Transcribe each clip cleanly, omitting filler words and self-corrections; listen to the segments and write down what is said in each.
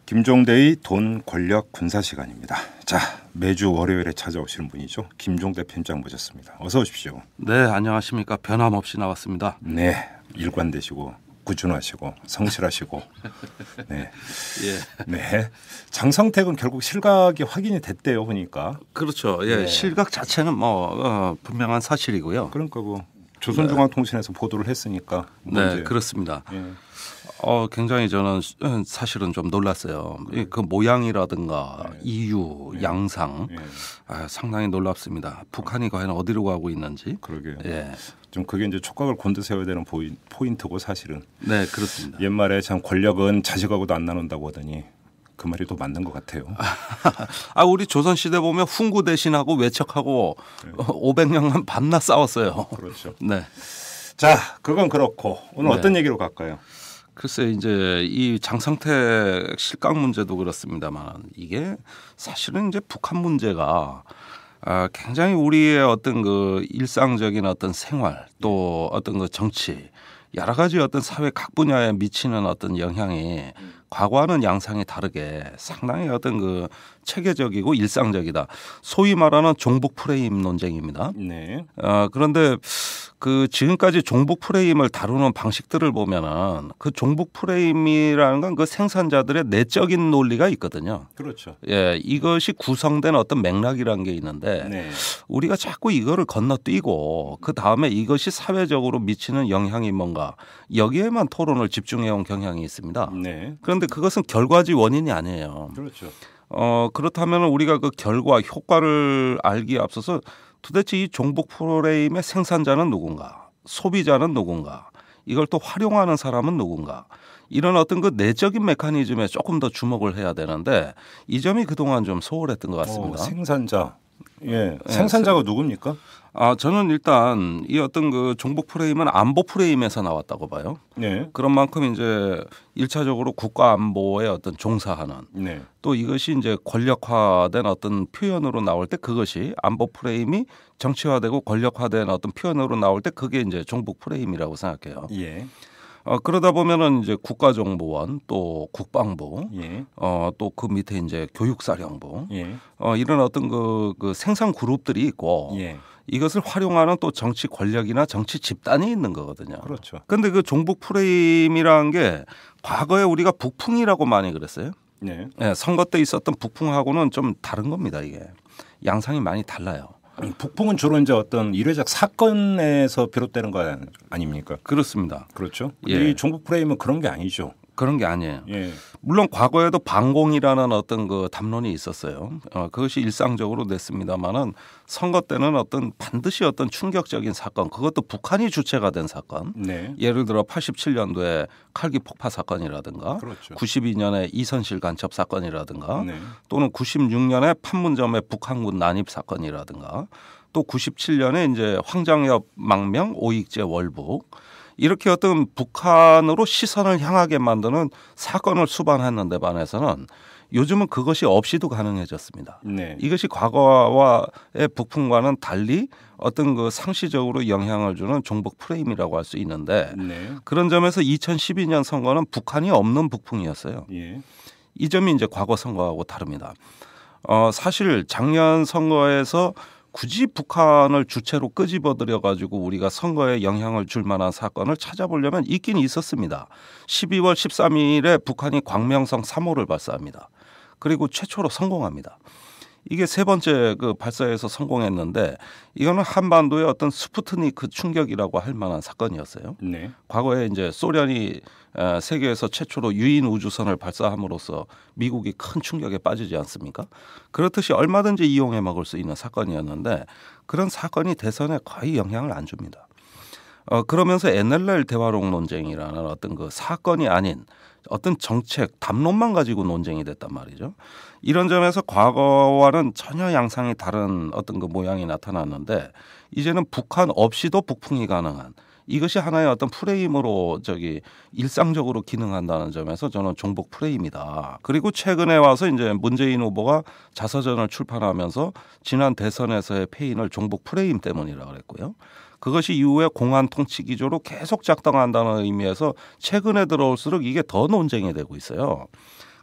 김종대의 돈, 권력, 군사 시간입니다. 자, 매주 월요일에 찾아오시는 분이죠. 김종대 편장 모셨습니다. 어서 오십시오. 네, 안녕하십니까. 변함없이 나왔습니다. 네, 일관되시고 꾸준하시고 성실하시고. 네, 예, 네. 장성택은 결국 실각이 확인이 됐대요 보니까. 그렇죠. 예, 네. 실각 자체는 분명한 사실이고요. 그러니까 뭐 조선중앙통신에서 보도를 했으니까. 네, 그렇습니다. 예. 굉장히 저는 사실은 좀 놀랐어요. 그 모양이라든가 이유, 양상 상당히 놀랍습니다. 북한이 과연 어디로 가고 있는지. 그러게요. 예. 좀 그게 이제 촉각을 곤두세워야 되는 포인트고 사실은. 네, 그렇습니다. 옛말에 참 권력은 자식하고도 안 나눈다고 하더니 그 말이 또 맞는 것 같아요. 우리 조선시대 보면 훈구 대신하고 외척하고 500년간 밤낮 싸웠어요. 그렇죠. 네. 자, 그건 그렇고 오늘 네. 어떤 얘기로 갈까요? 글쎄 이제 이 장성택 실각 문제도 그렇습니다만 이게 사실은 이제 북한 문제가 굉장히 우리의 어떤 그 일상적인 어떤 생활 또 어떤 그 정치 여러 가지 어떤 사회 각 분야에 미치는 어떤 영향이 과거와는 양상이 다르게 상당히 어떤 그 체계적이고 일상적이다. 소위 말하는 종북 프레임 논쟁입니다. 네. 그런데 그 지금까지 종북 프레임을 다루는 방식들을 보면은 그 종북 프레임이라는 건 그 생산자들의 내적인 논리가 있거든요. 그렇죠. 예, 이것이 구성된 어떤 맥락이라는 게 있는데 네. 우리가 자꾸 이거를 건너뛰고 그 다음에 이것이 사회적으로 미치는 영향이 뭔가 여기에만 토론을 집중해온 경향이 있습니다. 네. 그런데 그것은 결과지 원인이 아니에요. 그렇죠. 그렇다면 우리가 그 결과 효과를 알기에 앞서서 도대체 이 종북 프레임의 생산자는 누군가, 소비자는 누군가, 이걸 또 활용하는 사람은 누군가, 이런 어떤 그 내적인 메커니즘에 조금 더 주목을 해야 되는데 이 점이 그동안 좀 소홀했던 것 같습니다. 생산자. 예. 생산자가 누굽니까? 저는 일단 이 어떤 그 종북 프레임은 안보 프레임에서 나왔다고 봐요. 네. 그런 만큼 이제 1차적으로 국가 안보에 어떤 종사하는 네. 또 이것이 이제 권력화된 어떤 표현으로 나올 때 그것이 안보 프레임이 정치화되고 권력화된 어떤 표현으로 나올 때 그게 이제 종북 프레임이라고 생각해요. 예. 그러다 보면은 이제 국가정보원 또 국방부 예. 또 그 밑에 이제 교육사령부 예. 이런 어떤 그 생산 그룹들이 있고 예. 이것을 활용하는 또 정치 권력이나 정치 집단이 있는 거거든요. 그렇죠. 그런데 그 종북 프레임이라는 게 과거에 우리가 북풍이라고 많이 그랬어요. 네. 네, 선거 때 있었던 북풍하고는 좀 다른 겁니다. 이게 양상이 많이 달라요. 북풍은 주로 이제 어떤 일회적 사건에서 비롯되는 거 아닙니까? 그렇습니다. 그렇죠. 예. 이 종북 프레임은 그런 게 아니죠. 그런 게 아니에요. 예. 물론 과거에도 반공이라는 어떤 그 담론이 있었어요. 그것이 일상적으로 됐습니다만은 선거 때는 어떤 반드시 어떤 충격적인 사건, 그것도 북한이 주체가 된 사건. 네. 예를 들어 87년도에 칼기 폭파 사건이라든가, 그렇죠. 92년에 이선실 간첩 사건이라든가, 네. 또는 96년에 판문점의 북한군 난입 사건이라든가, 또 97년에 이제 황장엽 망명 오익제 월북. 이렇게 어떤 북한으로 시선을 향하게 만드는 사건을 수반했는데 반해서는 요즘은 그것이 없이도 가능해졌습니다. 네. 이것이 과거와의 북풍과는 달리 어떤 그 상시적으로 영향을 주는 종북 프레임이라고 할 수 있는데 네. 그런 점에서 2012년 선거는 북한이 없는 북풍이었어요. 예. 이 점이 이제 과거 선거하고 다릅니다. 사실 작년 선거에서 굳이 북한을 주체로 끄집어들여 가지고 우리가 선거에 영향을 줄 만한 사건을 찾아보려면 있긴 있었습니다. 12월 13일에 북한이 광명성 3호를 발사합니다. 그리고 최초로 성공합니다. 이게 세 번째 그 발사에서 성공했는데 이거는 한반도의 어떤 스푸트니크 충격이라고 할 만한 사건이었어요. 네. 과거에 이제 소련이 세계에서 최초로 유인 우주선을 발사함으로써 미국이 큰 충격에 빠지지 않습니까? 그렇듯이 얼마든지 이용해 먹을 수 있는 사건이었는데 그런 사건이 대선에 거의 영향을 안 줍니다. 그러면서 NLL 대화록 논쟁이라는 어떤 그 사건이 아닌 어떤 정책, 담론만 가지고 논쟁이 됐단 말이죠. 이런 점에서 과거와는 전혀 양상이 다른 어떤 그 모양이 나타났는데 이제는 북한 없이도 북풍이 가능한 이것이 하나의 어떤 프레임으로 일상적으로 기능한다는 점에서 저는 종북 프레임이다. 그리고 최근에 와서 이제 문재인 후보가 자서전을 출판하면서 지난 대선에서의 패인을 종북 프레임 때문이라고 그랬고요. 그것이 이후에 공안 통치 기조로 계속 작동한다는 의미에서 최근에 들어올수록 이게 더 논쟁이 되고 있어요.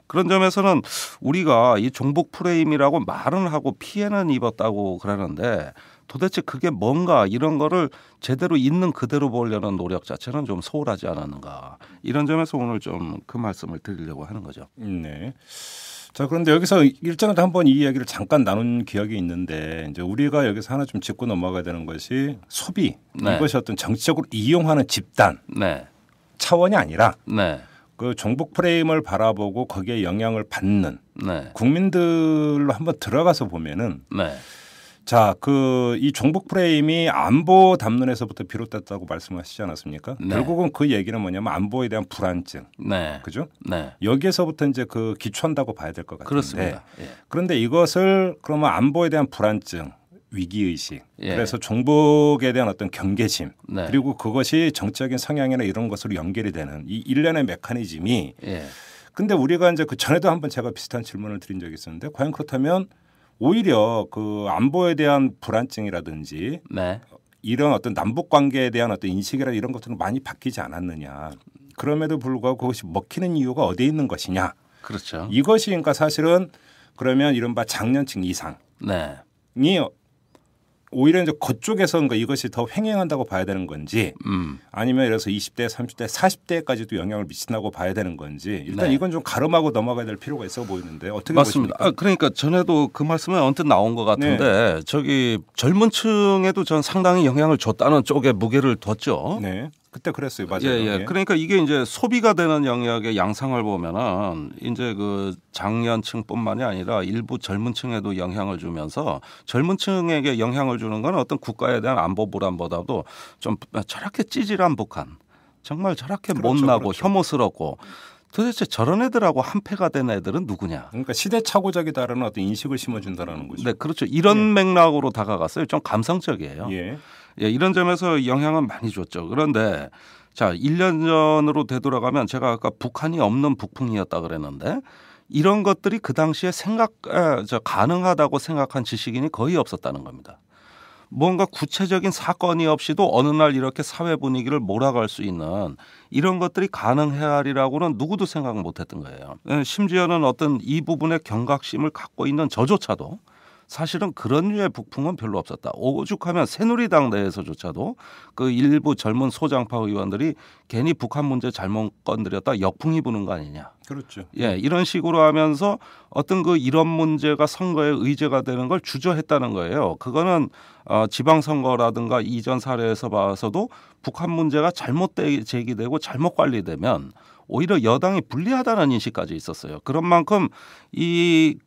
그런 점에서는 우리가 이 종북 프레임이라고 말은 하고 피해는 입었다고 그러는데 도대체 그게 뭔가 이런 거를 제대로 있는 그대로 보려는 노력 자체는 좀 소홀하지 않았는가 이런 점에서 오늘 좀 그 말씀을 드리려고 하는 거죠. 네. 자, 그런데 여기서 일전에도 한번 이 이야기를 잠깐 나눈 기억이 있는데 이제 우리가 여기서 하나 좀 짚고 넘어가야 되는 것이 소비 네. 이것이 어떤 정치적으로 이용하는 집단 네. 차원이 아니라 네. 그 종북 프레임을 바라보고 거기에 영향을 받는 네. 국민들로 한번 들어가서 보면은 네. 자, 이 종북 프레임이 안보 담론에서부터 비롯됐다고 말씀하시지 않았습니까? 네. 결국은 그 얘기는 뭐냐면 안보에 대한 불안증, 네. 그죠? 네. 여기에서부터 이제 그 기초한다고 봐야 될 것 같은데. 그렇습니다. 예. 그런데 이것을 그러면 안보에 대한 불안증, 위기 의식, 예. 그래서 종북에 대한 어떤 경계심, 네. 그리고 그것이 정치적인 성향이나 이런 것으로 연결이 되는 이 일련의 메커니즘이. 예. 근데 우리가 이제 그 전에도 한번 제가 비슷한 질문을 드린 적이 있었는데 과연 그렇다면 오히려 그 안보에 대한 불안증이라든지 네. 이런 어떤 남북 관계에 대한 어떤 인식이나 이런 것들은 많이 바뀌지 않았느냐. 그럼에도 불구하고 그것이 먹히는 이유가 어디에 있는 것이냐. 그렇죠. 이것이 그러니까 사실은 그러면 이른바 장년층 이상이 네. 오히려 이제 그쪽에서 그러니까 이것이 더 횡행한다고 봐야 되는 건지 아니면 이래서 20대, 30대, 40대까지도 영향을 미친다고 봐야 되는 건지 일단 네. 이건 좀 가름하고 넘어가야 될 필요가 있어 보이는데 어떻게 맞습니다. 보십니까? 그러니까 전에도 그 말씀에 언뜻 나온 것 같은데 저기 젊은 층에도 전 상당히 영향을 줬다는 쪽에 무게를 뒀죠. 네. 그때 그랬어요. 맞아요. 예. 그러니까 이게 이제 소비가 되는 영역의 양상을 보면은 이제 그 장년층뿐만이 아니라 일부 젊은층에도 영향을 주면서 젊은층에게 영향을 주는 건 어떤 국가에 대한 안보 불안보다도 좀 저렇게 찌질한 북한, 정말 저렇게 그렇죠, 못나고 그렇죠. 혐오스럽고 도대체 저런 애들하고 한패가 된 애들은 누구냐? 그러니까 시대착오적이다라는 어떤 인식을 심어준다라는 거죠. 네, 그렇죠. 이런 맥락으로 다가갔어요. 좀 감성적이에요. 예. 예, 이런 점에서 영향은 많이 줬죠. 그런데 자, 1년 전으로 되돌아가면 제가 아까 북한이 없는 북풍이었다 그랬는데 이런 것들이 그 당시에 가능하다고 생각한 지식인이 거의 없었다는 겁니다. 뭔가 구체적인 사건이 없이도 어느 날 이렇게 사회 분위기를 몰아갈 수 있는 이런 것들이 가능해야리라고는 누구도 생각 못했던 거예요. 심지어는 어떤 이 부분의 경각심을 갖고 있는 저조차도 사실은 그런 류의 북풍은 별로 없었다. 오죽하면 새누리당 내에서조차도 그 일부 젊은 소장파 의원들이 괜히 북한 문제 잘못 건드렸다 역풍이 부는 거 아니냐. 그렇죠. 예, 이런 식으로 하면서 어떤 그 이런 문제가 선거의 의제가 되는 걸 주저했다는 거예요. 그거는 지방선거라든가 이전 사례에서 봐서도 북한 문제가 잘못 제기되고 잘못 관리되면 오히려 여당이 불리하다는 인식까지 있었어요. 그런 만큼 이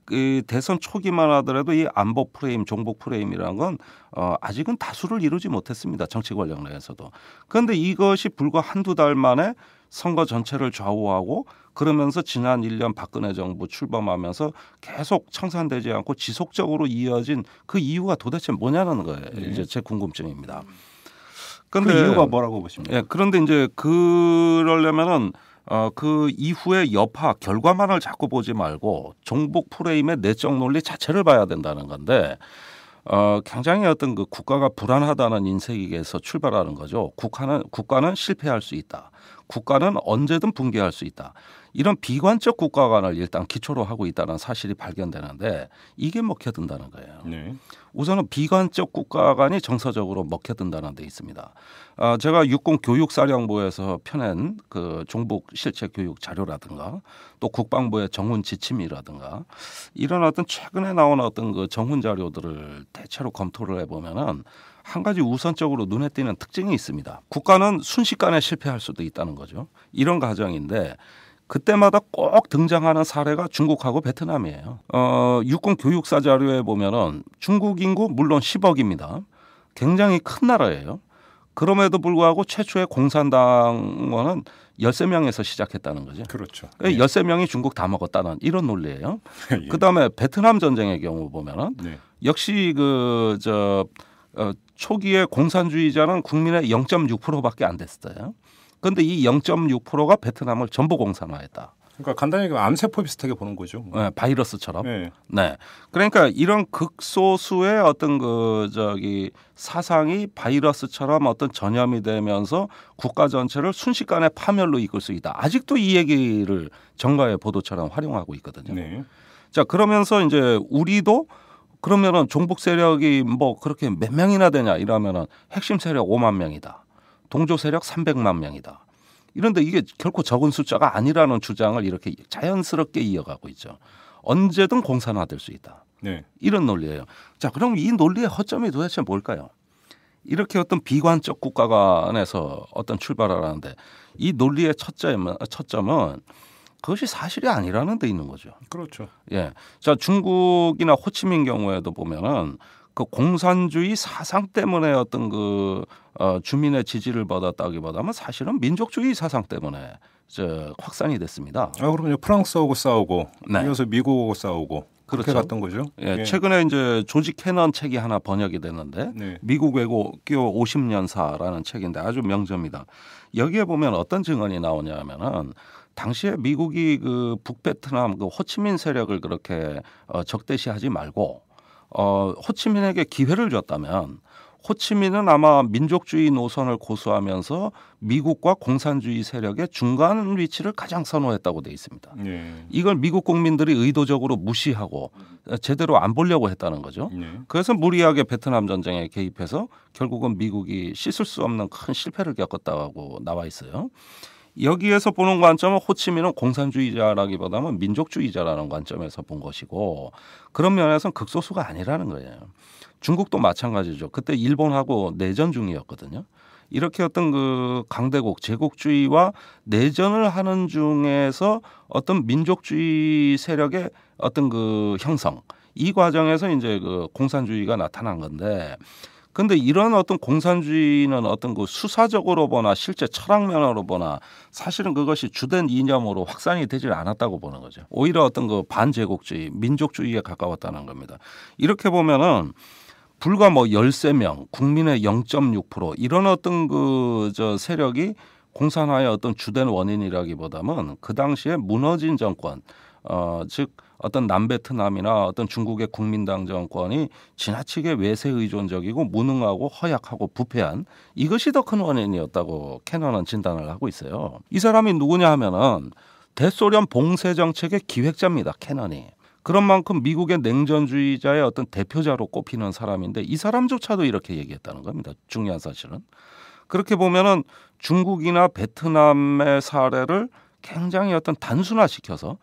대선 초기만 하더라도 이 안보 프레임, 종북 프레임이라는 건 아직은 다수를 이루지 못했습니다. 정치 권력 내에서도. 그런데 이것이 불과 한두 달 만에 선거 전체를 좌우하고 그러면서 지난 1년 박근혜 정부 출범하면서 계속 청산되지 않고 지속적으로 이어진 그 이유가 도대체 뭐냐는 거예요. 이제 제 궁금증입니다. 그 이유가 뭐라고 보십니까? 예, 그런데 이제 그러려면은 그 이후의 여파 결과만을 자꾸 보지 말고 종북 프레임의 내적 논리 자체를 봐야 된다는 건데 굉장히 어떤 그 국가가 불안하다는 인식에서 출발하는 거죠. 국가는 실패할 수 있다. 국가는 언제든 붕괴할 수 있다. 이런 비관적 국가관을 일단 기초로 하고 있다는 사실이 발견되는데 이게 먹혀든다는 거예요. 네. 우선은 비관적 국가관이 정서적으로 먹혀든다는 데 있습니다. 제가 육군 교육사령부에서 펴낸 그 종북 실체 교육 자료라든가 또 국방부의 정훈 지침이라든가 이런 어떤 최근에 나온 어떤 그 정훈 자료들을 대체로 검토를 해보면은 한 가지 우선적으로 눈에 띄는 특징이 있습니다. 국가는 순식간에 실패할 수도 있다는 거죠. 이런 가정인데 그때마다 꼭 등장하는 사례가 중국하고 베트남이에요. 육군 교육사 자료에 보면은 중국 인구 물론 10억입니다. 굉장히 큰 나라예요. 그럼에도 불구하고 최초의 공산당원은 13명에서 시작했다는 거죠. 그렇죠. 13명이 중국 다 먹었다는 이런 논리예요. 예. 그다음에 베트남 전쟁의 경우 보면은 네. 역시 초기에 공산주의자는 국민의 0.6%밖에 안 됐어요. 그런데 이 0.6%가 베트남을 전부 공산화했다. 그러니까 간단히 얘기하면 암세포 비슷하게 보는 거죠. 네, 바이러스처럼. 네. 네. 그러니까 이런 극소수의 어떤 사상이 바이러스처럼 어떤 전염이 되면서 국가 전체를 순식간에 파멸로 이끌 수 있다. 아직도 이 얘기를 정가의 보도처럼 활용하고 있거든요. 네. 자, 그러면서 이제 우리도 그러면은 종북 세력이 뭐 그렇게 몇 명이나 되냐 이러면은 핵심 세력 5만 명이다. 동조 세력 300만 명이다. 이런데 이게 결코 적은 숫자가 아니라는 주장을 이렇게 자연스럽게 이어가고 있죠. 언제든 공산화될 수 있다. 네. 이런 논리예요. 자, 그럼 이 논리의 허점이 도대체 뭘까요? 이렇게 어떤 비관적 국가 간에서 어떤 출발을 하는데 이 논리의 첫점은 그것이 사실이 아니라는 데 있는 거죠. 그렇죠. 예. 자, 중국이나 호치민 경우에도 보면은 그 공산주의 사상 때문에 어떤 주민의 지지를 받았다기보다는 사실은 민족주의 사상 때문에 확산이 됐습니다. 그럼요. 프랑스하고 싸우고, 네. 이어서 미국하고 싸우고 그렇게 그렇죠. 갔던 거죠. 예, 최근에 이제 조지 캐넌 책이 하나 번역이 됐는데 네. 미국 외교 50년사라는 책인데 아주 명저입니다. 여기에 보면 어떤 증언이 나오냐면은 당시에 미국이 그 북베트남 그 호치민 세력을 그렇게 적대시하지 말고 호치민에게 기회를 줬다면 호치민은 아마 민족주의 노선을 고수하면서 미국과 공산주의 세력의 중간 위치를 가장 선호했다고 돼 있습니다. 네. 이걸 미국 국민들이 의도적으로 무시하고 제대로 안 보려고 했다는 거죠. 네. 그래서 무리하게 베트남 전쟁에 개입해서 결국은 미국이 씻을 수 없는 큰 실패를 겪었다고 나와 있어요. 여기에서 보는 관점은 호치민은 공산주의자라기보다는 민족주의자라는 관점에서 본 것이고 그런 면에서는 극소수가 아니라는 거예요. 중국도 마찬가지죠. 그때 일본하고 내전 중이었거든요. 이렇게 어떤 그 강대국 제국주의와 내전을 하는 중에서 어떤 민족주의 세력의 어떤 그 형성 이 과정에서 이제 그 공산주의가 나타난 건데 근데 이런 어떤 공산주의는 어떤 그 수사적으로 보나 실제 철학면으로 보나 사실은 그것이 주된 이념으로 확산이 되질 않았다고 보는 거죠. 오히려 어떤 그 반제국주의, 민족주의에 가까웠다는 겁니다. 이렇게 보면은 불과 뭐 13명, 국민의 0.6% 이런 어떤 세력이 공산화의 어떤 주된 원인이라기보다는 그 당시에 무너진 정권, 즉 어떤 남베트남이나 어떤 중국의 국민당 정권이 지나치게 외세 의존적이고 무능하고 허약하고 부패한 이것이 더 큰 원인이었다고 캐넌은 진단을 하고 있어요. 이 사람이 누구냐 하면은 대소련 봉쇄 정책의 기획자입니다. 캐넌이. 그런 만큼 미국의 냉전주의자의 어떤 대표자로 꼽히는 사람인데 이 사람조차도 이렇게 얘기했다는 겁니다. 중요한 사실은. 그렇게 보면은 중국이나 베트남의 사례를 굉장히 어떤 단순화시켜서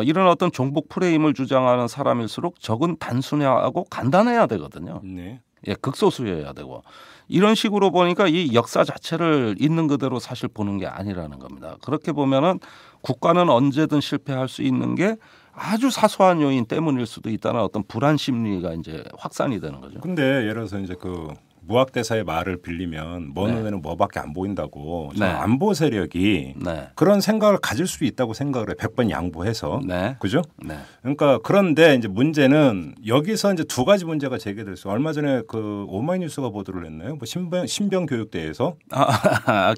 이런 어떤 종북 프레임을 주장하는 사람일수록 적은 단순하고 간단해야 되거든요. 네. 예, 극소수여야 되고 이런 식으로 보니까 이 역사 자체를 있는 그대로 사실 보는 게 아니라는 겁니다. 그렇게 보면은 국가는 언제든 실패할 수 있는 게 아주 사소한 요인 때문일 수도 있다는 어떤 불안 심리가 이제 확산이 되는 거죠. 근데 예를 들어서 이제 그 무학대사의 말을 빌리면 먼 눈에는 뭐밖에 안 보인다고 네. 안보 세력이 네. 그런 생각을 가질 수 있다고 생각을 해. 100번 양보해서. 네. 그죠? 네. 그러니까 그런데 이제 문제는 여기서 이제 두 가지 문제가 제기됐어요. 얼마 전에 그 오마이뉴스가 보도를 했나요? 뭐 신병 교육대에서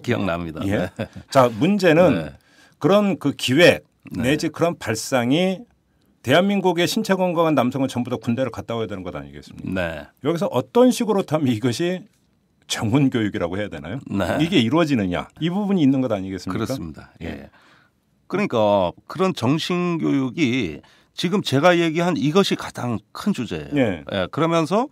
기억납니다. 예. 네. 자, 문제는 네. 그런 그 기획 네. 내지 그런 발상이 대한민국의 신체 건강한 남성은 전부 다 군대를 갔다 와야 되는 것 아니겠습니까? 네. 여기서 어떤 식으로 하면 이것이 정훈 교육이라고 해야 되나요? 네. 이게 이루어지느냐 이 부분이 있는 것 아니겠습니까? 그렇습니다. 예. 그러니까 그런 정신 교육이 지금 제가 얘기한 이것이 가장 큰 주제예요. 예. 예. 그러면서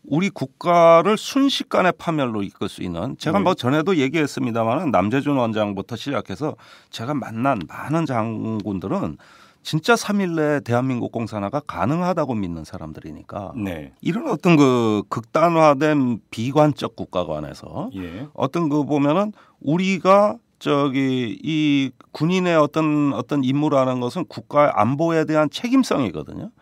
우리 국가를 순식간에 파멸로 이끌 수 있는 제가 뭐 전에도 얘기했습니다만 남재준 원장부터 시작해서 제가 만난 많은 장군들은 진짜 3일 내에 대한민국 공산화가 가능하다고 믿는 사람들이니까 네. 이런 어떤 그 극단화된 비관적 국가관에서 예. 어떤 거 보면은 우리가 이 군인의 어떤 임무라는 것은 국가의 안보에 대한 책임성이거든요.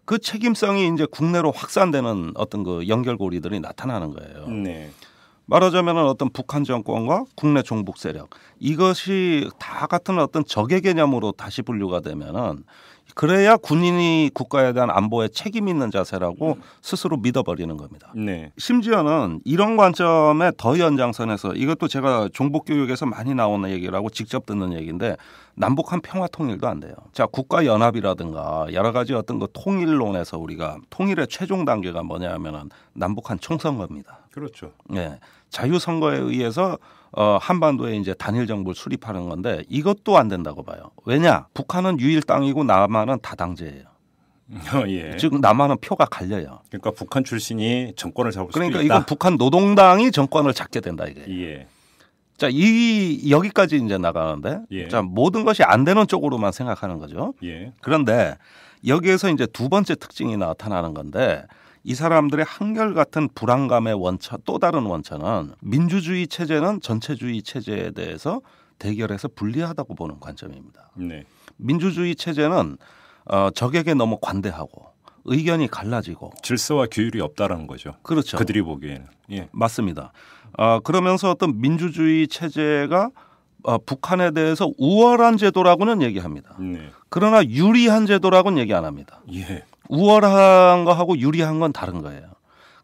그 책임성이 이제 국내로 확산되는 어떤 그 연결고리들이 나타나는 거예요. 네. 말하자면 어떤 북한 정권과 국내 종북 세력 이것이 다 같은 어떤 적의 개념으로 다시 분류가 되면은 그래야 군인이 국가에 대한 안보에 책임 있는 자세라고 스스로 믿어버리는 겁니다. 네. 심지어는 이런 관점의 더 연장선에서 이것도 제가 종북교육에서 많이 나오는 얘기라고 직접 듣는 얘기인데 남북한 평화 통일도 안 돼요. 자, 국가연합이라든가 여러 가지 어떤 그 통일론에서 우리가 통일의 최종 단계가 뭐냐 하면은 남북한 총선거입니다. 그렇죠. 네. 자유선거에 의해서 한반도에 이제 단일 정부를 수립하는 건데 이것도 안 된다고 봐요. 왜냐? 북한은 유일 땅이고 남한은 다당제예요. 예. 즉 남한은 표가 갈려요. 그러니까 북한 출신이 정권을 잡을 수도 그러니까 있다. 이건 북한 노동당이 정권을 잡게 된다 이게. 예. 자, 여기까지 이제 나가는데, 예. 자, 모든 것이 안 되는 쪽으로만 생각하는 거죠. 예. 그런데 여기에서 이제 두 번째 특징이 나타나는 건데, 이 사람들의 한결같은 불안감의 원천, 또 다른 원천은 민주주의 체제는 전체주의 체제에 대해서 대결해서 불리하다고 보는 관점입니다. 네. 민주주의 체제는 적에게 너무 관대하고 의견이 갈라지고 질서와 규율이 없다라는 거죠. 그렇죠. 그들이 보기에는. 예. 맞습니다. 그러면서 어떤 민주주의 체제가 북한에 대해서 우월한 제도라고는 얘기합니다. 네. 그러나 유리한 제도라고는 얘기 안 합니다. 예. 우월한 거하고 유리한 건 다른 거예요.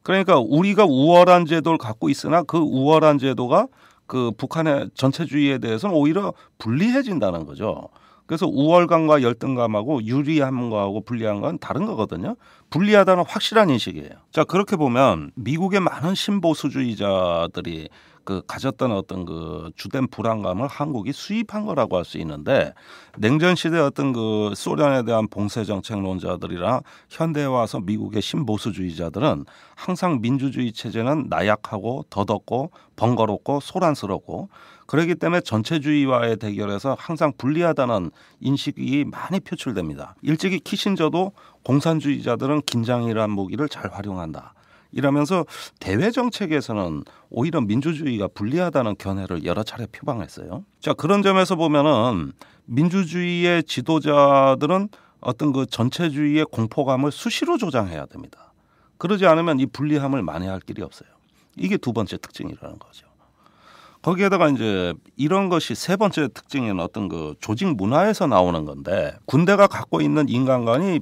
그러니까 우리가 우월한 제도를 갖고 있으나 그 우월한 제도가 그 북한의 전체주의에 대해서는 오히려 불리해진다는 거죠. 그래서 우월감과 열등감하고 유리함과하고 불리한 건 다른 거거든요. 불리하다는 확실한 인식이에요. 자, 그렇게 보면 미국의 많은 신보수주의자들이 그 가졌던 어떤 그 주된 불안감을 한국이 수입한 거라고 할 수 있는데 냉전 시대 어떤 그 소련에 대한 봉쇄 정책론자들이나 현대에 와서 미국의 신보수주의자들은 항상 민주주의 체제는 나약하고 더덥고 번거롭고 소란스럽고 그렇기 때문에 전체주의와의 대결에서 항상 불리하다는 인식이 많이 표출됩니다. 일찍이 키신저도 공산주의자들은 긴장이란 무기를 잘 활용한다. 이러면서 대외 정책에서는 오히려 민주주의가 불리하다는 견해를 여러 차례 표방했어요. 자, 그런 점에서 보면은 민주주의의 지도자들은 어떤 그 전체주의의 공포감을 수시로 조장해야 됩니다. 그러지 않으면 이 불리함을 만회할 길이 없어요. 이게 두 번째 특징이라는 거죠. 거기에다가 이제 이런 것이 세 번째 특징인 어떤 그 조직 문화에서 나오는 건데 군대가 갖고 있는 인간관이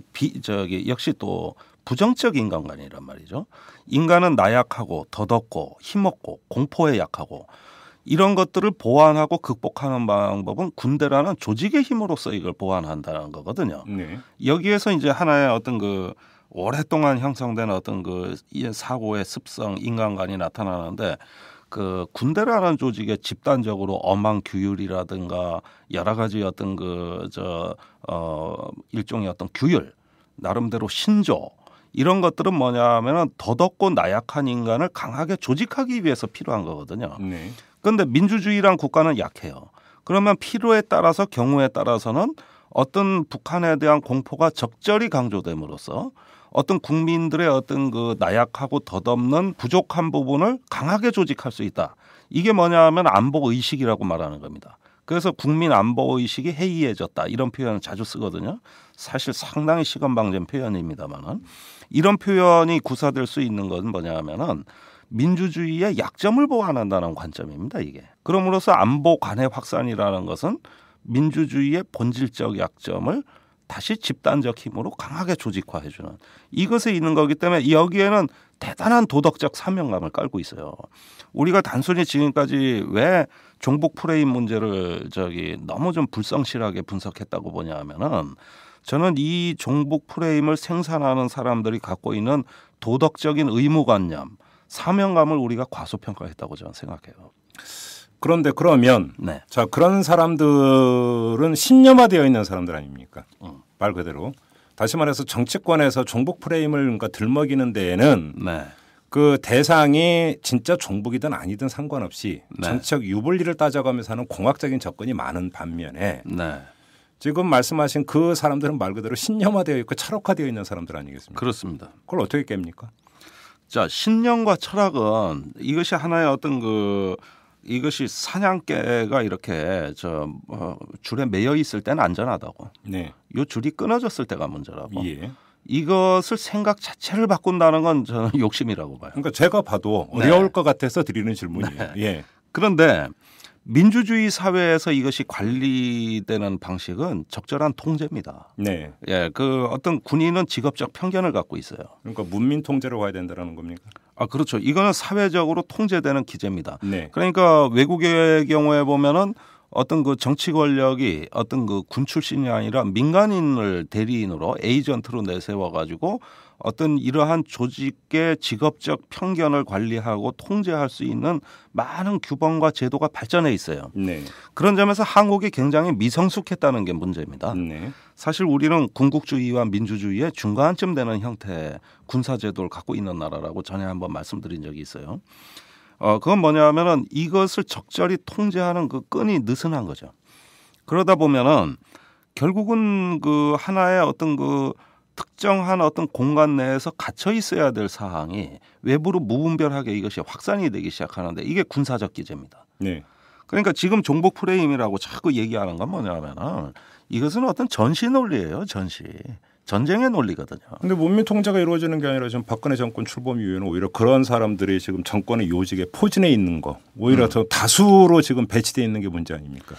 역시 또 부정적 인간관이란 말이죠. 인간은 나약하고 더덥고 힘없고 공포에 약하고 이런 것들을 보완하고 극복하는 방법은 군대라는 조직의 힘으로써 이걸 보완한다는 거거든요. 네. 여기에서 이제 하나의 어떤 그 오랫동안 형성된 어떤 그 사고의 습성, 인간관이 나타나는데 그 군대라는 조직에 집단적으로 엄한 규율이라든가 여러 가지 어떤 일종의 어떤 규율, 나름대로 신조 이런 것들은 뭐냐면은 더덥고 나약한 인간을 강하게 조직하기 위해서 필요한 거거든요. 네. 그런데 민주주의란 국가는 약해요. 그러면 필요에 따라서 경우에 따라서는 어떤 북한에 대한 공포가 적절히 강조됨으로써 어떤 국민들의 어떤 그 나약하고 덧없는 부족한 부분을 강하게 조직할 수 있다. 이게 뭐냐 하면 안보 의식이라고 말하는 겁니다. 그래서 국민 안보 의식이 해이해졌다. 이런 표현을 자주 쓰거든요. 사실 상당히 시건방진 표현입니다만은 이런 표현이 구사될 수 있는 건 뭐냐 하면은 민주주의의 약점을 보완한다는 관점입니다. 이게. 그럼으로써 안보 관해 확산이라는 것은 민주주의의 본질적 약점을 다시 집단적 힘으로 강하게 조직화해주는 이것에 있는 거기 때문에 여기에는 대단한 도덕적 사명감을 깔고 있어요. 우리가 단순히 지금까지 왜 종북 프레임 문제를 너무 좀 불성실하게 분석했다고 보냐 하면은 저는 이 종북 프레임을 생산하는 사람들이 갖고 있는 도덕적인 의무관념, 사명감을 우리가 과소평가했다고 저는 생각해요. 그런데 그러면 네. 자 그런 사람들은 신념화되어 있는 사람들 아닙니까? 말 그대로 다시 말해서 정치권에서 종북 프레임을 그러니까 들먹이는 데에는 네. 그 대상이 진짜 종북이든 아니든 상관없이 네. 정치적 유불리를 따져가면서 하는 공학적인 접근이 많은 반면에 네. 지금 말씀하신 그 사람들은 말 그대로 신념화되어 있고 철학화되어 있는 사람들 아니겠습니까? 그렇습니다. 그걸 어떻게 깹니까? 자, 신념과 철학은 이것이 하나의 어떤 이것이 사냥개가 이렇게 줄에 매여 있을 때는 안전하다고. 네. 요 줄이 끊어졌을 때가 문제라고. 예. 이것을 생각 자체를 바꾼다는 건 저는 욕심이라고 봐요. 그러니까 제가 봐도 네. 어려울 것 같아서 드리는 질문이에요. 네. 예. 그런데 민주주의 사회에서 이것이 관리되는 방식은 적절한 통제입니다. 네. 예, 그 어떤 군인은 직업적 편견을 갖고 있어요. 그러니까 문민 통제로 가야 된다는 겁니까? 아, 그렇죠. 이거는 사회적으로 통제되는 기제입니다. 네. 그러니까 외국의 경우에 보면은 어떤 그 정치 권력이 어떤 그 군 출신이 아니라 민간인을 대리인으로 에이전트로 내세워 가지고 어떤 이러한 조직의 직업적 편견을 관리하고 통제할 수 있는 많은 규범과 제도가 발전해 있어요. 네. 그런 점에서 한국이 굉장히 미성숙했다는 게 문제입니다. 네. 사실 우리는 군국주의와 민주주의의 중간쯤 되는 형태의 군사제도를 갖고 있는 나라라고 전에 한번 말씀드린 적이 있어요. 그건 뭐냐면은 이것을 적절히 통제하는 그 끈이 느슨한 거죠. 그러다 보면은 결국은 그 하나의 어떤 그 특정한 어떤 공간 내에서 갇혀 있어야 될 사항이 외부로 무분별하게 이것이 확산이 되기 시작하는데 이게 군사적 기제입니다. 네. 그러니까 지금 종북 프레임이라고 자꾸 얘기하는 건 뭐냐면은 이것은 어떤 전시 논리예요, 전시. 전쟁의 논리거든요. 근데 문민 통제가 이루어지는 게 아니라 지금 박근혜 정권 출범 이후에는 오히려 그런 사람들이 지금 정권의 요직에 포진해 있는 거 오히려 더 다수로 지금 배치돼 있는 게 문제 아닙니까?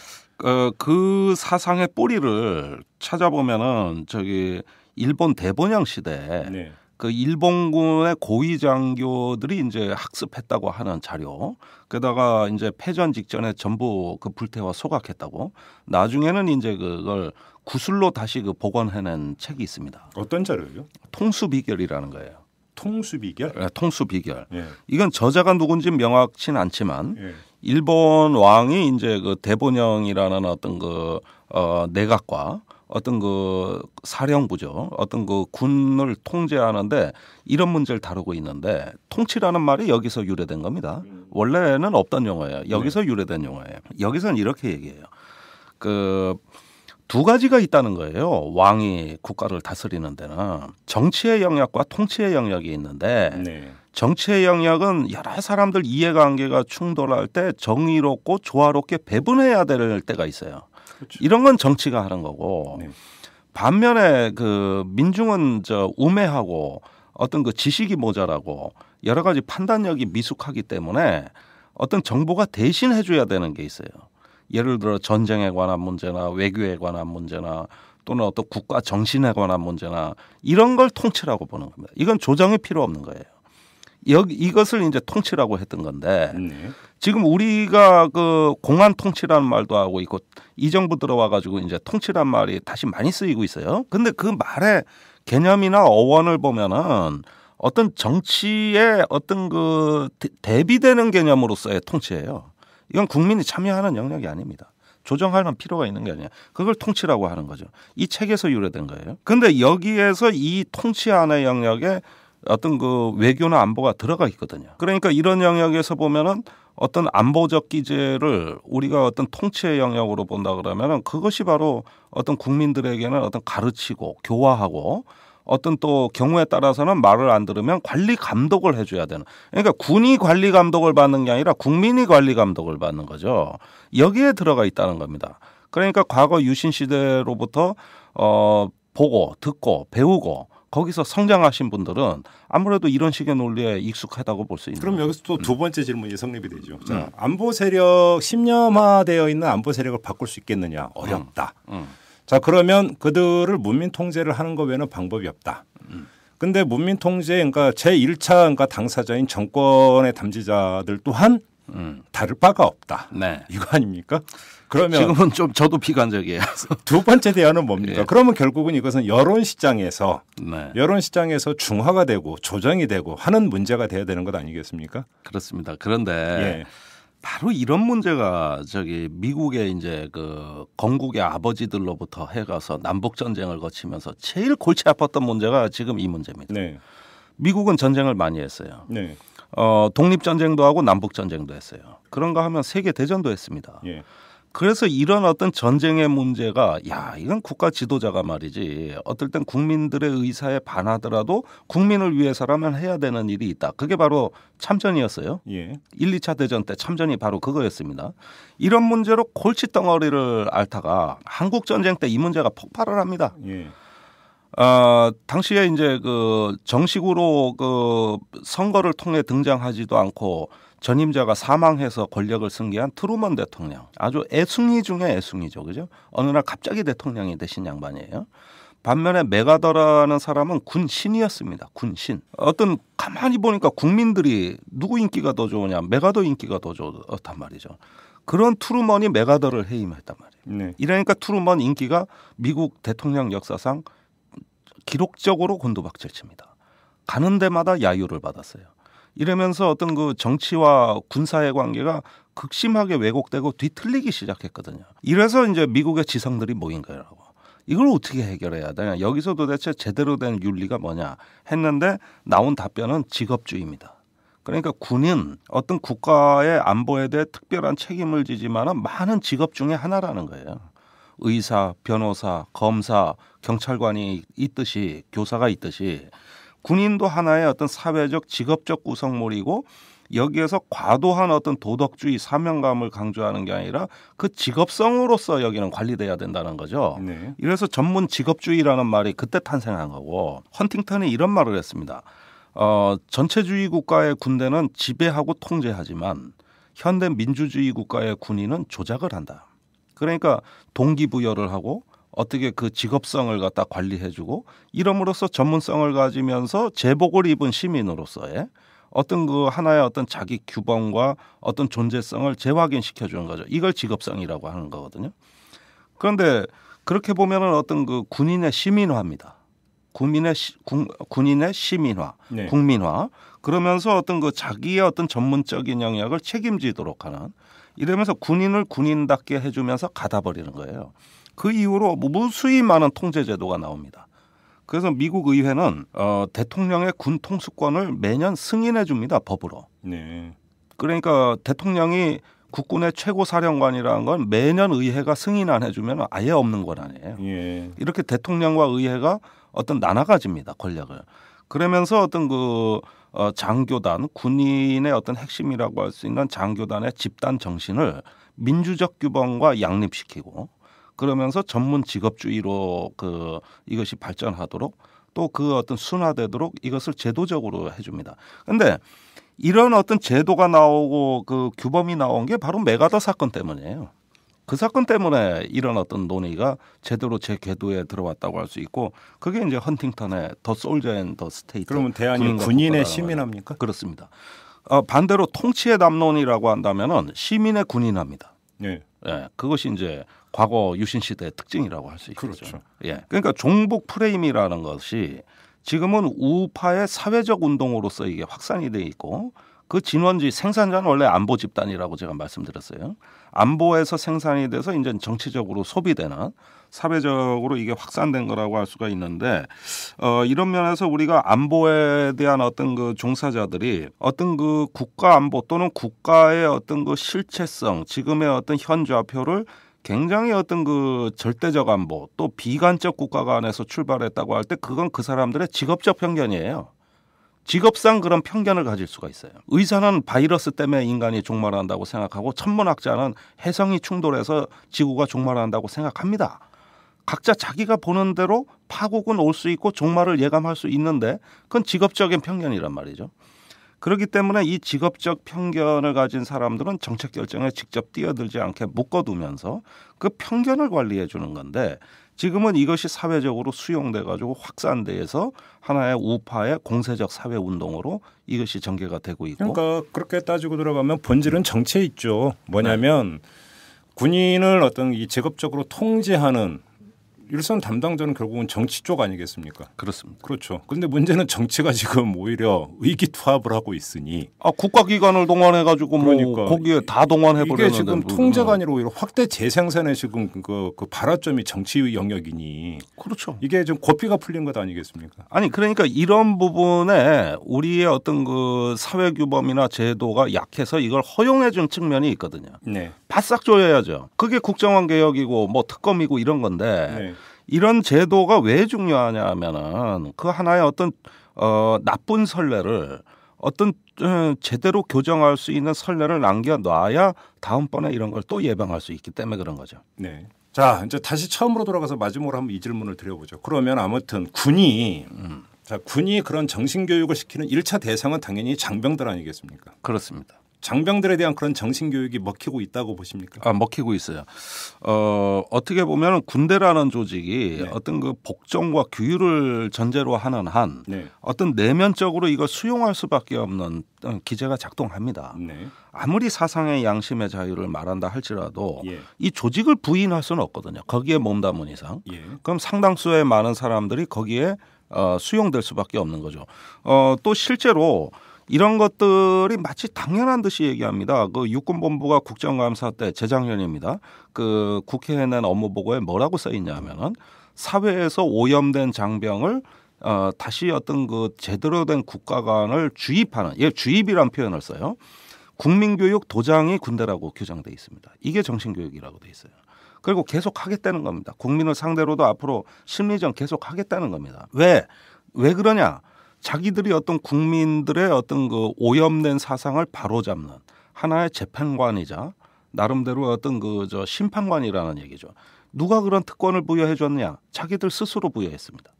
그 사상의 뿌리를 찾아보면은 저기 일본 대본영 시대 네. 그 일본군의 고위 장교들이 이제 학습했다고 하는 자료. 게다가 이제 패전 직전에 전부 그 불태워 소각했다고. 나중에는 이제 그걸 구술로 다시 그 복원해낸 책이 있습니다. 어떤 자료요? 통수비결이라는 거예요. 통수비결? 네, 통수비결. 예. 이건 저자가 누군지 명확치는 않지만 예. 일본 왕이 이제 그 대본영이라는 어떤 그 내각과 어떤 그 사령부죠. 어떤 그 군을 통제하는데 이런 문제를 다루고 있는데 통치라는 말이 여기서 유래된 겁니다. 원래는 없던 용어예요. 여기서 유래된 용어예요. 여기서는 이렇게 얘기해요. 그 두 가지가 있다는 거예요. 왕이 국가를 다스리는 데는 정치의 영역과 통치의 영역이 있는데 네. 정치의 영역은 여러 사람들 이해관계가 충돌할 때 정의롭고 조화롭게 배분해야 될 때가 있어요. 그렇죠. 이런 건 정치가 하는 거고 네. 반면에 그 민중은 저 우매하고 어떤 그 지식이 모자라고 여러 가지 판단력이 미숙하기 때문에 어떤 정보가 대신 해줘야 되는 게 있어요. 예를 들어 전쟁에 관한 문제나 외교에 관한 문제나 또는 어떤 국가 정신에 관한 문제나 이런 걸 통치라고 보는 겁니다. 이건 조정이 필요 없는 거예요. 이것을 이제 통치라고 했던 건데 네. 지금 우리가 그 공안 통치라는 말도 하고 있고 이 정부 들어와 가지고 이제 통치란 말이 다시 많이 쓰이고 있어요. 근데 그 말의 개념이나 어원을 보면은 어떤 정치의 어떤 그 대비되는 개념으로서의 통치예요. 이건 국민이 참여하는 영역이 아닙니다. 조정하는 필요가 있는 게 아니야. 그걸 통치라고 하는 거죠. 이 책에서 유래된 거예요. 근데 여기에서 이 통치 안의 영역에 어떤 그 외교나 안보가 들어가 있거든요. 그러니까 이런 영역에서 보면은 어떤 안보적 기제를 우리가 어떤 통치의 영역으로 본다 그러면은 그것이 바로 어떤 국민들에게는 어떤 가르치고 교화하고 어떤 또 경우에 따라서는 말을 안 들으면 관리 감독을 해줘야 되는. 그러니까 군이 관리 감독을 받는 게 아니라 국민이 관리 감독을 받는 거죠. 여기에 들어가 있다는 겁니다. 그러니까 과거 유신 시대로부터 보고 듣고 배우고 거기서 성장하신 분들은 아무래도 이런 식의 논리에 익숙하다고 볼 수 있는. 그럼 여기서 또 두 번째 질문이 성립이 되죠. 자, 안보 세력 신념화되어 있는 안보 세력을 바꿀 수 있겠느냐? 어렵다. 자, 그러면 그들을 문민 통제를 하는 것 외에는 방법이 없다. 근데 문민 통제 그러니까 제1차 그러니까 당사자인 정권의 담지자들 또한 다를 바가 없다. 네. 이거 아닙니까? 그러면 지금은 좀 저도 비관적이에요. 두 번째 대안은 뭡니까? 예. 그러면 결국은 이것은 여론 시장에서 네. 여론 시장에서 중화가 되고 조정이 되고 하는 문제가 돼야 되는 것 아니겠습니까? 그렇습니다. 그런데 예. 바로 이런 문제가 저기 미국의 이제 그 건국의 아버지들로부터 해가서 남북 전쟁을 거치면서 제일 골치 아팠던 문제가 지금 이 문제입니다. 네. 미국은 전쟁을 많이 했어요. 네. 독립 전쟁도 하고 남북 전쟁도 했어요. 그런가 하면 세계 대전도 했습니다. 예. 그래서 이런 어떤 전쟁의 문제가 야 이건 국가 지도자가 말이지 어떨 땐 국민들의 의사에 반하더라도 국민을 위해서라면 해야 되는 일이 있다. 그게 바로 참전이었어요. 예. 1, 2차 대전 때 참전이 바로 그거였습니다. 이런 문제로 골칫덩어리를 앓다가 한국 전쟁 때 이 문제가 폭발을 합니다. 예. 당시에 이제 그 정식으로 그 선거를 통해 등장하지도 않고 전임자가 사망해서 권력을 승계한 트루먼 대통령. 아주 애숭이 중에 애숭이죠. 그죠? 어느 날 갑자기 대통령이 되신 양반이에요. 반면에 메가더라는 사람은 군신이었습니다. 군신. 어떤 가만히 보니까 국민들이 누구 인기가 더 좋으냐. 메가더 인기가 더 좋단 말이죠. 그런 트루먼이 메가더를 해임했단 말이에요. 네. 이러니까 트루먼 인기가 미국 대통령 역사상 기록적으로 곤두박질칩니다. 가는 데마다 야유를 받았어요. 이러면서 어떤 그 정치와 군사의 관계가 극심하게 왜곡되고 뒤틀리기 시작했거든요. 이래서 이제 미국의 지성들이 모인 거라고. 이걸 어떻게 해결해야 되냐. 여기서 도대체 제대로 된 윤리가 뭐냐 했는데 나온 답변은 직업주의입니다. 그러니까 군인 어떤 국가의 안보에 대해 특별한 책임을 지지만은 많은 직업 중에 하나라는 거예요. 의사, 변호사, 검사, 경찰관이 있듯이 교사가 있듯이 군인도 하나의 어떤 사회적 직업적 구성물이고 여기에서 과도한 어떤 도덕주의 사명감을 강조하는 게 아니라 그 직업성으로서 여기는 관리돼야 된다는 거죠. 네. 이래서 전문 직업주의라는 말이 그때 탄생한 거고 헌팅턴이 이런 말을 했습니다. 전체주의 국가의 군대는 지배하고 통제하지만 현대 민주주의 국가의 군인은 조작을 한다. 그러니까 동기부여를 하고 어떻게 그 직업성을 갖다 관리해주고 이름으로써 전문성을 가지면서 제복을 입은 시민으로서의 어떤 그 하나의 어떤 자기 규범과 어떤 존재성을 재확인시켜주는 거죠. 이걸 직업성이라고 하는 거거든요. 그런데 그렇게 보면은 어떤 그 군인의 시민화입니다. 군인의 시민화, 네. 국민화. 그러면서 어떤 그 자기의 어떤 전문적인 영역을 책임지도록 하는 이러면서 군인을 군인답게 해주면서 가다버리는 거예요. 그 이후로 무수히 많은 통제 제도가 나옵니다. 그래서 미국 의회는 대통령의 군 통수권을 매년 승인해 줍니다. 법으로. 네. 그러니까 대통령이 국군의 최고 사령관이라는 건 매년 의회가 승인 안 해주면 아예 없는 권한이에요. 예. 이렇게 대통령과 의회가 어떤 나눠가집니다. 권력을. 그러면서 어떤 그 장교단 군인의 어떤 핵심이라고 할 수 있는 장교단의 집단 정신을 민주적 규범과 양립시키고 그러면서 전문 직업주의로 이것이 발전하도록 또 그 어떤 순화되도록 이것을 제도적으로 해줍니다. 그런데 이런 어떤 제도가 나오고 그 규범이 나온 게 바로 메가더 사건 때문이에요. 그 사건 때문에 이런 어떤 논의가 제대로 제 궤도에 들어왔다고 할 수 있고 그게 이제 헌팅턴의 더 솔저 앤 더 스테이트. 그러면 대안이 군인의 시민합니까? 그렇습니다. 반대로 통치의 담론이라고 한다면은 시민의 군인합니다. 네. 예, 그것이 이제 과거 유신 시대의 특징이라고 할 수 있죠. 그렇죠. 예, 그러니까 종북 프레임이라는 것이 지금은 우파의 사회적 운동으로서 이게 확산이 돼 있고 그 진원지 생산자는 원래 안보 집단이라고 제가 말씀드렸어요. 안보에서 생산이 돼서 이제 정치적으로 소비되는 사회적으로 이게 확산된 거라고 할 수가 있는데 이런 면에서 우리가 안보에 대한 어떤 그 종사자들이 어떤 그 국가 안보 또는 국가의 어떤 그 실체성 지금의 어떤 현 좌표를 굉장히 어떤 그 절대적 안보 또 비관적 국가가 안에서 출발했다고 할 때 그건 그 사람들의 직업적 편견이에요. 직업상 그런 편견을 가질 수가 있어요. 의사는 바이러스 때문에 인간이 종말한다고 생각하고 천문학자는 해성이 충돌해서 지구가 종말한다고 생각합니다. 각자 자기가 보는 대로 파국은 올 수 있고 종말을 예감할 수 있는데 그건 직업적인 편견이란 말이죠. 그렇기 때문에 이 직업적 편견을 가진 사람들은 정책 결정에 직접 뛰어들지 않게 묶어두면서 그 편견을 관리해 주는 건데 지금은 이것이 사회적으로 수용돼 가지고 확산돼서 하나의 우파의 공세적 사회 운동으로 이것이 전개가 되고 있고. 그러니까 그렇게 따지고 들어가면 본질은 정치에 있죠. 뭐냐면 군인을 어떤 이 직업적으로 통제하는 일선 담당자는 결국은 정치 쪽 아니겠습니까? 그렇습니다. 그렇죠. 그런데 문제는 정치가 지금 오히려 의기투합을 하고 있으니 국가기관을 동원해가지고 그러니까 거기에 다 동원해버리는데 이게 지금 통제가 아니라 오히려 확대 재생산에 지금 그 발화점이 정치 영역이니 그렇죠. 이게 좀 고삐가 풀린 것 아니겠습니까? 아니 그러니까 이런 부분에 우리의 어떤 그 사회 규범이나 제도가 약해서 이걸 허용해준 측면이 있거든요. 네. 바싹 조여야죠. 그게 국정원 개혁이고 뭐 특검이고 이런 건데 네. 이런 제도가 왜 중요하냐 하면은 그 하나의 어떤 나쁜 선례를 어떤 제대로 교정할 수 있는 선례를 남겨놔야 다음번에 이런 걸 또 예방할 수 있기 때문에 그런 거죠. 네. 자, 이제 다시 처음으로 돌아가서 마지막으로 한번 이 질문을 드려보죠. 그러면 아무튼 군이 군이 그런 정신교육을 시키는 1차 대상은 당연히 장병들 아니겠습니까? 그렇습니다. 장병들에 대한 그런 정신 교육이 먹히고 있다고 보십니까? 먹히고 있어요. 어떻게 보면 군대라는 조직이 네. 어떤 그 복종과 규율을 전제로 하는 한 네. 어떤 내면적으로 이걸 수용할 수밖에 없는 기제가 작동합니다. 네. 아무리 사상의 양심의 자유를 말한다 할지라도 예. 이 조직을 부인할 수는 없거든요. 거기에 몸담은 이상. 예. 그럼 상당수의 많은 사람들이 거기에 수용될 수밖에 없는 거죠. 또 실제로 이런 것들이 마치 당연한 듯이 얘기합니다. 그 육군본부가 국정감사 때 재작년입니다. 그 국회에 낸 업무 보고에 뭐라고 써 있냐면은 사회에서 오염된 장병을 다시 어떤 그 제대로 된 국가관을 주입하는, 주입이란 표현을 써요. 국민교육 도장이 군대라고 규정돼 있습니다. 이게 정신교육이라고 돼 있어요. 그리고 계속 하겠다는 겁니다. 국민을 상대로도 앞으로 심리전 계속 하겠다는 겁니다. 왜 그러냐? 자기들이 어떤 국민들의 어떤 그 오염된 사상을 바로잡는 하나의 재판관이자 나름대로 어떤 그 심판관이라는 얘기죠. 누가 그런 특권을 부여해 줬냐? 자기들 스스로 부여했습니다.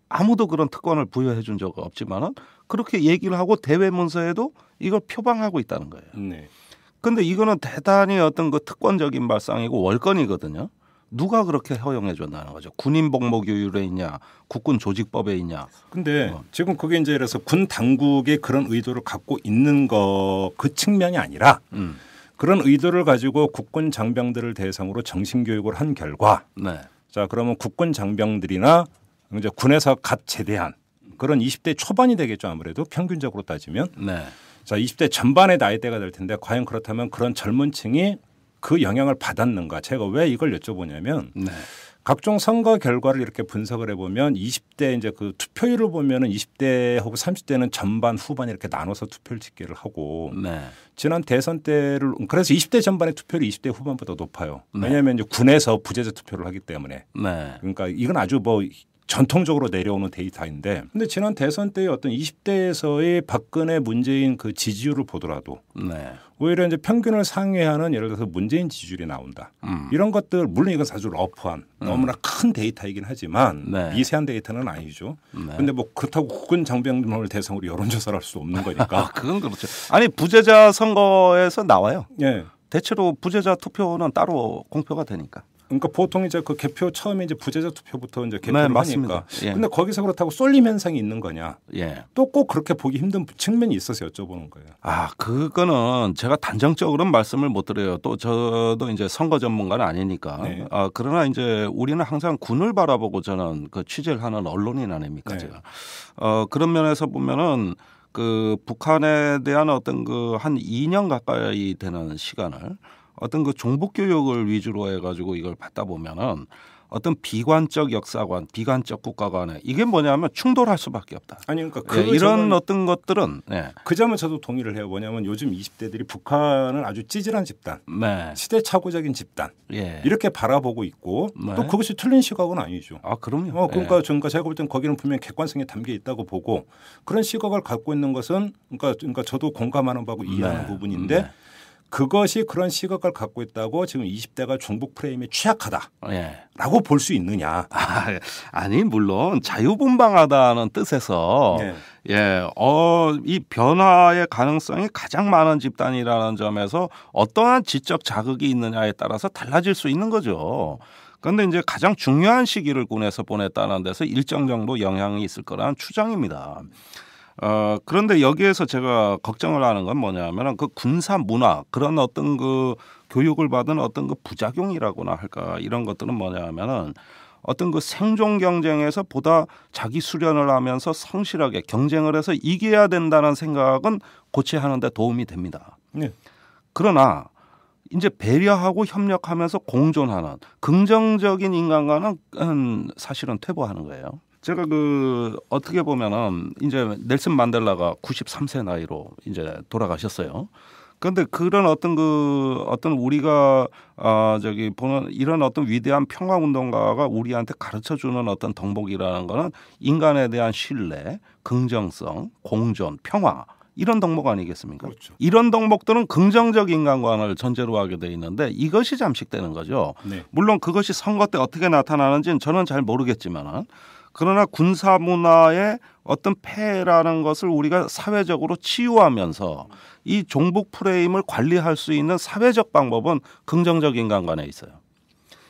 아무도 그런 특권을 부여해 준 적 없지만은 그렇게 얘기를 하고 대외 문서에도 이걸 표방하고 있다는 거예요. 네. 근데 이거는 대단히 어떤 그 특권적인 발상이고 월권이거든요. 누가 그렇게 허용해 줬다는 거죠. 군인 복무 규율에 있냐, 국군 조직법에 있냐. 근데 지금 그게 이제 그래서 군 당국의 그런 의도를 갖고 있는 거 그 측면이 아니라 그런 의도를 가지고 국군 장병들을 대상으로 정신 교육을 한 결과 네. 자, 그러면 국군 장병들이나 이제 군에서 갓 제대한 그런 20대 초반이 되겠죠. 아무래도 평균적으로 따지면. 네. 자, 20대 전반의 나이대가 될 텐데 과연 그렇다면 그런 젊은 층이 그 영향을 받았는가? 제가 왜 이걸 여쭤보냐면 네. 각종 선거 결과를 이렇게 분석을 해보면 20대 이제 그 투표율을 보면은 20대하고 30대는 전반 후반 이렇게 나눠서 투표를 집계를 하고 네. 지난 대선 때를 그래서 20대 전반의 투표율이 20대 후반보다 높아요. 네. 왜냐하면 이제 군에서 부재자 투표를 하기 때문에. 네. 그러니까 이건 아주 뭐 전통적으로 내려오는 데이터인데 근데 지난 대선 때의 어떤 20대에서의 박근혜 문재인 그 지지율을 보더라도 네. 오히려 이제 평균을 상회하는 예를 들어서 문재인 지지율이 나온다. 이런 것들 물론 이건 아주 러프한 너무나 큰 데이터이긴 하지만 네. 미세한 데이터는 아니죠. 네. 근데 뭐 그렇다고 국군 장병을 대상으로 여론조사를 할 수 없는 거니까. 그건 그렇죠. 아니 부재자 선거에서 나와요. 예. 대체로 부재자 투표는 따로 공표가 되니까. 그러니까 보통 이제 그 개표 처음에 이제 부재자 투표부터 이제 개표를 네, 맞습니다. 하니까. 예. 근데 거기서 그렇다고 쏠림 현상이 있는 거냐? 예. 또 꼭 그렇게 보기 힘든 측면이 있어서 여쭤보는 거예요. 그거는 제가 단정적으로는 말씀을 못 드려요. 또 저도 이제 선거 전문가는 아니니까. 네. 그러나 이제 우리는 항상 군을 바라보고 저는 그 취재를 하는 언론인 아닙니까, 네. 제가. 그런 면에서 보면은 그 북한에 대한 어떤 그 한 2년 가까이 되는 시간을 어떤 그 종북 교육을 위주로 해가지고 이걸 받다 보면은 어떤 비관적 역사관, 비관적 국가관에 이게 뭐냐면 충돌할 수밖에 없다. 아니 그러니까 이런 어떤 것들은 그 점은 저도 동의를 해요. 뭐냐면 요즘 20대들이 북한은 아주 찌질한 집단, 네. 시대착오적인 집단 예. 이렇게 바라보고 있고 네. 또 그것이 틀린 시각은 아니죠. 그럼요. 그러니까 제가 볼 땐 거기는 분명히 객관성이 담겨 있다고 보고 그런 시각을 갖고 있는 것은 그러니까 저도 공감하는 바고 이해하는 네. 부분인데 네. 그것이 그런 시각을 갖고 있다고 지금 20대가 종북 프레임에 취약하다라고 예. 볼 수 있느냐. 아니 물론 자유분방하다는 뜻에서 이 변화의 가능성이 가장 많은 집단이라는 점에서 어떠한 지적 자극이 있느냐에 따라서 달라질 수 있는 거죠. 그런데 이제 가장 중요한 시기를 군에서 보냈다는 데서 일정 정도 영향이 있을 거라는 추정입니다. 그런데 여기에서 제가 걱정을 하는 건 뭐냐면은 그 군사 문화 그런 어떤 그 교육을 받은 어떤 그 부작용이라고나 할까 이런 것들은 뭐냐면은 어떤 그 생존 경쟁에서 보다 자기 수련을 하면서 성실하게 경쟁을 해서 이겨야 된다는 생각은 고치하는 데 도움이 됩니다. 네. 그러나 이제 배려하고 협력하면서 공존하는 긍정적인 인간관은 사실은 퇴보하는 거예요. 제가 어떻게 보면은 이제 넬슨 만델라가 93세 나이로 이제 돌아가셨어요. 그런데 그런 어떤 우리가 보는 이런 어떤 위대한 평화 운동가가 우리한테 가르쳐 주는 어떤 덕목이라는 거는 인간에 대한 신뢰, 긍정성, 공존, 평화 이런 덕목 아니겠습니까? 그렇죠. 이런 덕목들은 긍정적 인간관을 전제로 하게 돼 있는데 이것이 잠식되는 거죠. 네. 물론 그것이 선거 때 어떻게 나타나는지는 저는 잘 모르겠지만 그러나 군사 문화의 어떤 폐해라는 것을 우리가 사회적으로 치유하면서 이 종북 프레임을 관리할 수 있는 사회적 방법은 긍정적 인간관에 있어요.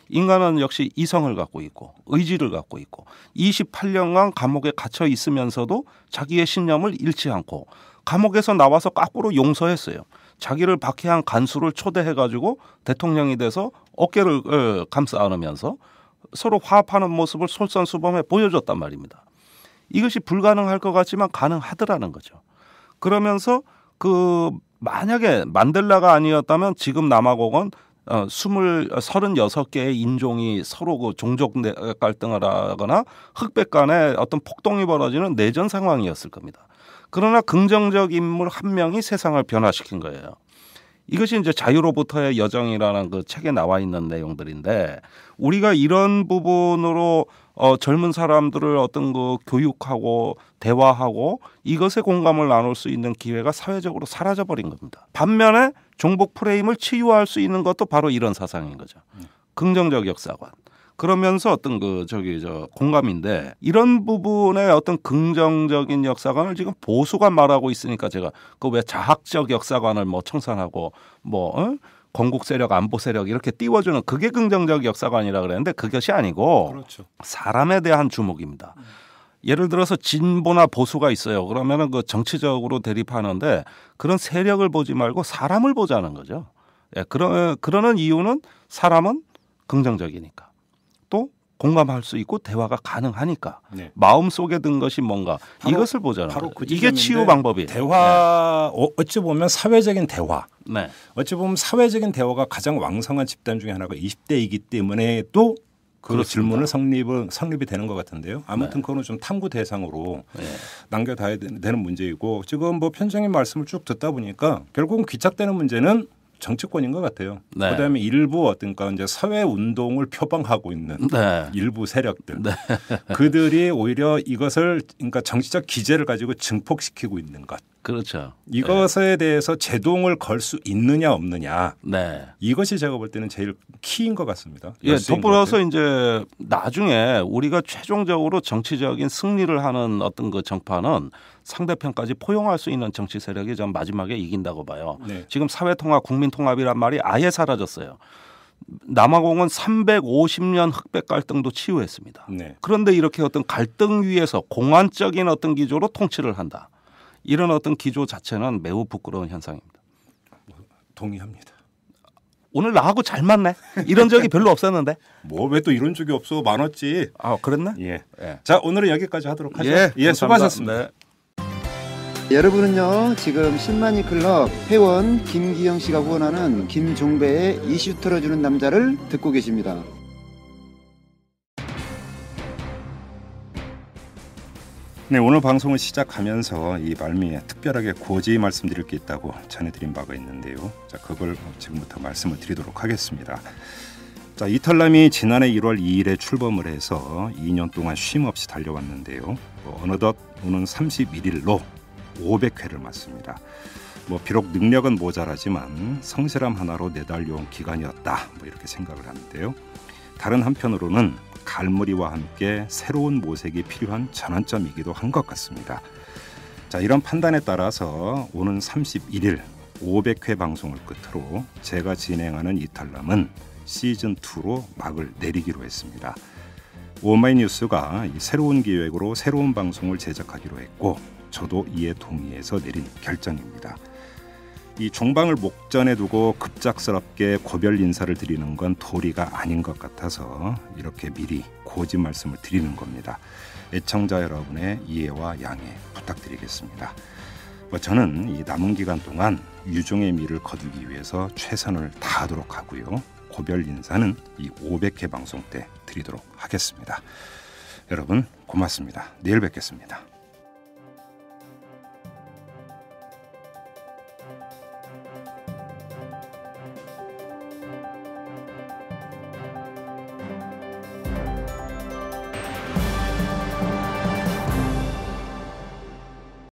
인간은 역시 이성을 갖고 있고 의지를 갖고 있고 28년간 감옥에 갇혀 있으면서도 자기의 신념을 잃지 않고 감옥에서 나와서 거꾸로 용서했어요. 자기를 박해한 간수를 초대해가지고 대통령이 돼서 어깨를 감싸 안으면서 서로 화합하는 모습을 솔선수범해 보여줬단 말입니다. 이것이 불가능할 것 같지만 가능하더라는 거죠. 그러면서 만약에 만델라가 아니었다면 지금 남아공은 36개의 인종이 서로 그 종족 갈등을 하거나 흑백 간에 어떤 폭동이 벌어지는 내전 상황이었을 겁니다. 그러나 긍정적 인물 한 명이 세상을 변화시킨 거예요. 이것이 이제 자유로부터의 여정이라는 그 책에 나와 있는 내용들인데 우리가 이런 부분으로 젊은 사람들을 어떤 그 교육하고 대화하고 이것에 공감을 나눌 수 있는 기회가 사회적으로 사라져 버린 겁니다. 반면에 종북 프레임을 치유할 수 있는 것도 바로 이런 사상인 거죠. 긍정적 역사관. 그러면서 어떤 공감인데 이런 부분의 어떤 긍정적인 역사관을 지금 보수가 말하고 있으니까 제가 그 왜 자학적 역사관을 뭐 청산하고 건국 세력, 안보 세력 이렇게 띄워주는 그게 긍정적 역사관이라 그랬는데 그것이 아니고 그렇죠. 사람에 대한 주목입니다. 예를 들어서 진보나 보수가 있어요. 그러면은 그 정치적으로 대립하는데 그런 세력을 보지 말고 사람을 보자는 거죠. 예, 그러는 이유는 사람은 긍정적이니까. 또 공감할 수 있고 대화가 가능하니까 네. 마음속에 든 것이 뭔가 이것을 보자는 거예요. 이게 치유 방법이에요. 대화 네. 어찌 보면 사회적인 대화. 네. 어찌 보면 사회적인 대화가 가장 왕성한 집단 중에 하나가 20대이기 때문에 또 그 질문을 성립이 되는 것 같은데요. 아무튼 네. 그거는 좀 탐구 대상으로 네. 남겨둬야 되는 문제이고 지금 뭐 편장님 말씀을 쭉 듣다 보니까 결국은 귀착되는 문제는 정치권인 것 같아요. 네. 그다음에 일부 어떤가 이제 사회 운동을 표방하고 있는 네. 일부 세력들, 네. 그들이 오히려 이것을 그러니까 정치적 기제를 가지고 증폭시키고 있는 것. 그렇죠. 이것에 네. 대해서 제동을 걸 수 있느냐 없느냐. 네. 이것이 제가 볼 때는 제일 키인 것 같습니다. 예, 덧불어서 이제 나중에 우리가 최종적으로 정치적인 승리를 하는 어떤 그 정파는 상대편까지 포용할 수 있는 정치 세력이 전 마지막에 이긴다고 봐요. 네. 지금 사회통합, 국민통합이란 말이 아예 사라졌어요. 남아공은 350년 흑백 갈등도 치유했습니다. 네. 그런데 이렇게 어떤 갈등 위에서 공안적인 어떤 기조로 통치를 한다. 이런 어떤 기조 자체는 매우 부끄러운 현상입니다. 동의합니다. 오늘 나하고 잘 맞네. 이런 적이 별로 없었는데. 뭐 왜 또 이런 적이 없어? 많았지. 아, 그랬나? 예. 예. 자, 오늘은 여기까지 하도록 하죠. 예, 수고하셨습니다. 네. 여러분은요 지금 10만이 클럽 회원 김기영 씨가 후원하는 김종배의 이슈 털어주는 남자를 듣고 계십니다. 네, 오늘 방송을 시작하면서 이 말미에 특별하게 고지 말씀드릴 게 있다고 전해드린 바가 있는데요. 자, 그걸 지금부터 말씀을 드리도록 하겠습니다. 자, 이탈남이 지난해 1월 2일에 출범을 해서 2년 동안 쉼 없이 달려왔는데요. 어느덧 오는 31일로 500회를 맞습니다. 비록 능력은 모자라지만 성실함 하나로 내달려온 기간이었다. 이렇게 생각을 하는데요. 다른 한편으로는 갈무리와 함께 새로운 모색이 필요한 전환점이기도 한 것 같습니다. 자, 이런 판단에 따라서 오는 31일 500회 방송을 끝으로 제가 진행하는 이탈남은 시즌2로 막을 내리기로 했습니다. 오마이뉴스가 이 새로운 기획으로 새로운 방송을 제작하기로 했고 저도 이에 동의해서 내린 결정입니다. 이 종방을 목전에 두고 급작스럽게 고별 인사를 드리는 건 도리가 아닌 것 같아서 이렇게 미리 고지 말씀을 드리는 겁니다. 애청자 여러분의 이해와 양해 부탁드리겠습니다. 저는 이 남은 기간 동안 유종의 미를 거두기 위해서 최선을 다하도록 하고요. 고별 인사는 이 500회 방송 때 드리도록 하겠습니다. 여러분 고맙습니다. 내일 뵙겠습니다.